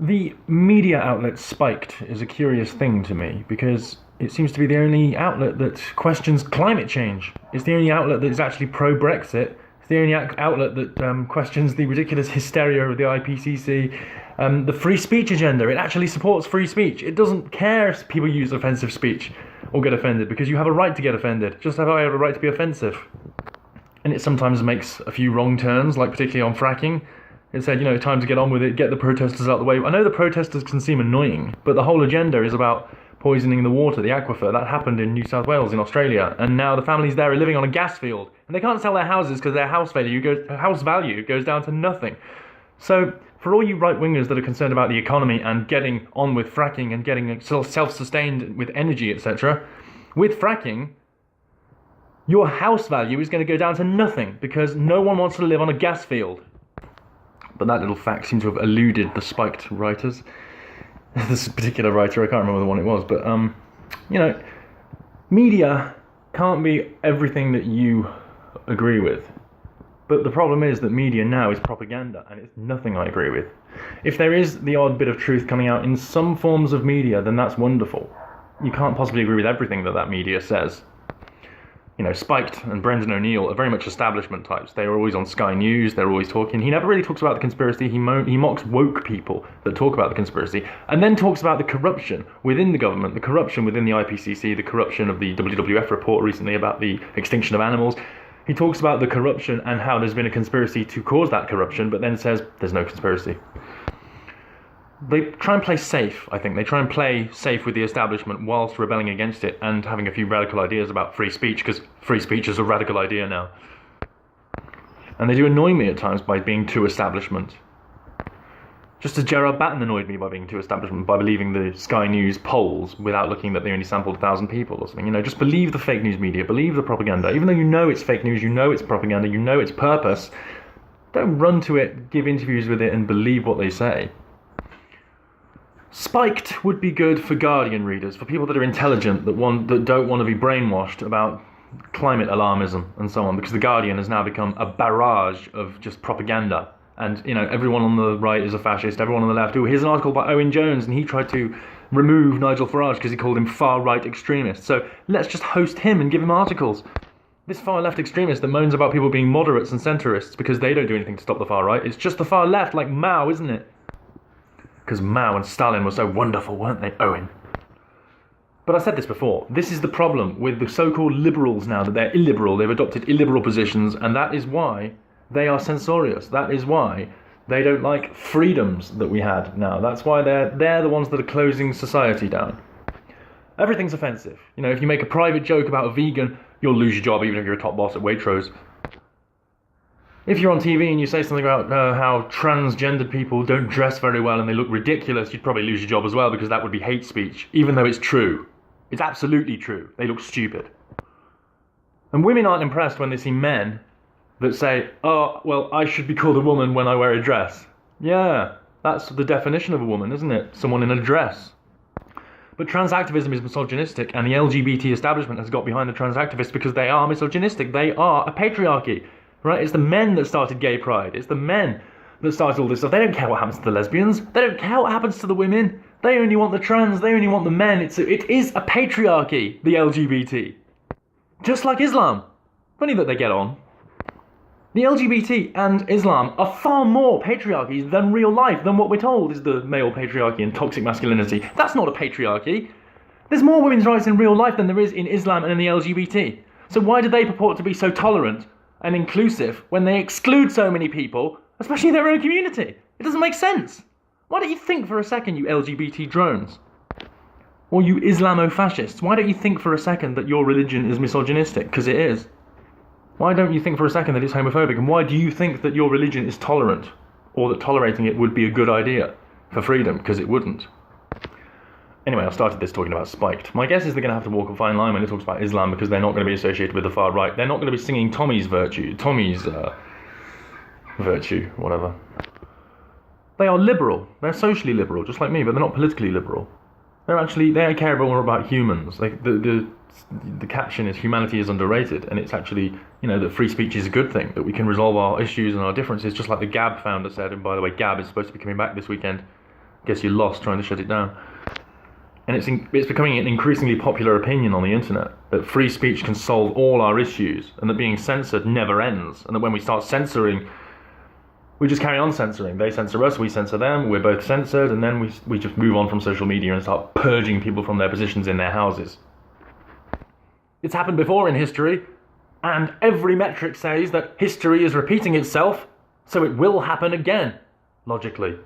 The media outlet Spiked is a curious thing to me because it seems to be the only outlet that questions climate change. It's the only outlet that is actually pro-Brexit. It's the only outlet that questions the ridiculous hysteria of the IPCC, the free speech agenda. It actually supports free speech. It doesn't care if people use offensive speech or get offended, because you have a right to get offended, just as I have a right to be offensive. And it sometimes makes a few wrong turns, like particularly on fracking. It said, time to get on with it, get the protesters out of the way. I know the protesters can seem annoying, but the whole agenda is about poisoning the water, the aquifer. That happened in New South Wales, in Australia, and now the families there are living on a gas field, and they can't sell their houses because their house value goes down to nothing. So, for all you right-wingers that are concerned about the economy and getting on with fracking and getting self-sustained with energy, etc., with fracking, your house value is going to go down to nothing because no one wants to live on a gas field. But that little fact seems to have eluded the Spiked writers. This particular writer, I can't remember the one it was, but, media can't be everything that you agree with. But the problem is that media now is propaganda, and it's nothing I agree with. If there is the odd bit of truth coming out in some forms of media, then that's wonderful. You can't possibly agree with everything that media says. Spiked and Brendan O'Neill are very much establishment types. They are always on Sky News, they're always talking. He never really talks about the conspiracy, he mocks woke people that talk about the conspiracy, and then talks about the corruption within the government, the corruption within the IPCC, the corruption of the WWF report recently about the extinction of animals. He talks about the corruption and how there's been a conspiracy to cause that corruption, but then says there's no conspiracy. They try and play safe, I think. They try and play safe with the establishment whilst rebelling against it and having a few radical ideas about free speech, because free speech is a radical idea now. And they do annoy me at times by being too establishment. Just as Gerard Batten annoyed me by being too establishment, by believing the Sky News polls without looking that they only sampled 1,000 people or something. Just believe the fake news media, believe the propaganda. Even though you know it's fake news, you know it's propaganda, you know its purpose, don't run to it, give interviews with it and believe what they say. Spiked would be good for Guardian readers, for people that are intelligent, that don't want to be brainwashed about climate alarmism and so on, because the Guardian has now become a barrage of just propaganda. And, everyone on the right is a fascist, everyone on the left. Here's an article by Owen Jones, and he tried to remove Nigel Farage because he called him far-right extremist. So let's just host him and give him articles. This far-left extremist that moans about people being moderates and centrists because they don't do anything to stop the far-right. It's just the far-left, like Mao, isn't it? Because Mao and Stalin were so wonderful, weren't they, Owen? But I said this before, this is the problem with the so-called liberals now, that they're illiberal, they've adopted illiberal positions, and that is why they are censorious. That is why they don't like freedoms that we had now. That's why they're the ones that are closing society down. Everything's offensive. If you make a private joke about a vegan, you'll lose your job even if you're a top boss at Waitrose. If you're on TV and you say something about how transgendered people don't dress very well and they look ridiculous, you'd probably lose your job as well, because that would be hate speech, even though it's true. It's absolutely true. They look stupid. And women aren't impressed when they see men that say, oh, well, I should be called a woman when I wear a dress. Yeah, that's the definition of a woman, isn't it? Someone in a dress. But trans activism is misogynistic, and the LGBT establishment has got behind the trans activists because they are misogynistic. They are a patriarchy. Right? It's the men that started gay pride. It's the men that started all this stuff. They don't care what happens to the lesbians. They don't care what happens to the women. They only want the trans. They only want the men. It is a patriarchy, the LGBT. Just like Islam. Funny that they get on. The LGBT and Islam are far more patriarchies than real life, than what we're told is the male patriarchy and toxic masculinity. That's not a patriarchy. There's more women's rights in real life than there is in Islam and in the LGBT. So why do they purport to be so tolerant and inclusive when they exclude so many people, especially their own community? It doesn't make sense. Why don't you think for a second, you LGBT drones? Or you Islamo-fascists? Why don't you think for a second that your religion is misogynistic? Because it is. Why don't you think for a second that it's homophobic? And why do you think that your religion is tolerant? Or that tolerating it would be a good idea for freedom? Because it wouldn't. Anyway, I started this talking about Spiked. My guess is they're going to have to walk a fine line when it talks about Islam, because they're not going to be associated with the far right. They're not going to be singing Tommy's virtue, whatever. They are liberal. They're socially liberal, just like me, but they're not politically liberal. They care more about humans. Like the caption is humanity is underrated, and it's actually, that free speech is a good thing, that we can resolve our issues and our differences, just like the Gab founder said. And by the way, Gab is supposed to be coming back this weekend. guess you're lost trying to shut it down. And it's becoming an increasingly popular opinion on the internet that free speech can solve all our issues, and that being censored never ends, and that when we start censoring, we just carry on censoring. They censor us, we censor them, we're both censored, and then we just move on from social media and start purging people from their positions in their houses. It's happened before in history, and every metric says that history is repeating itself, so it will happen again, logically.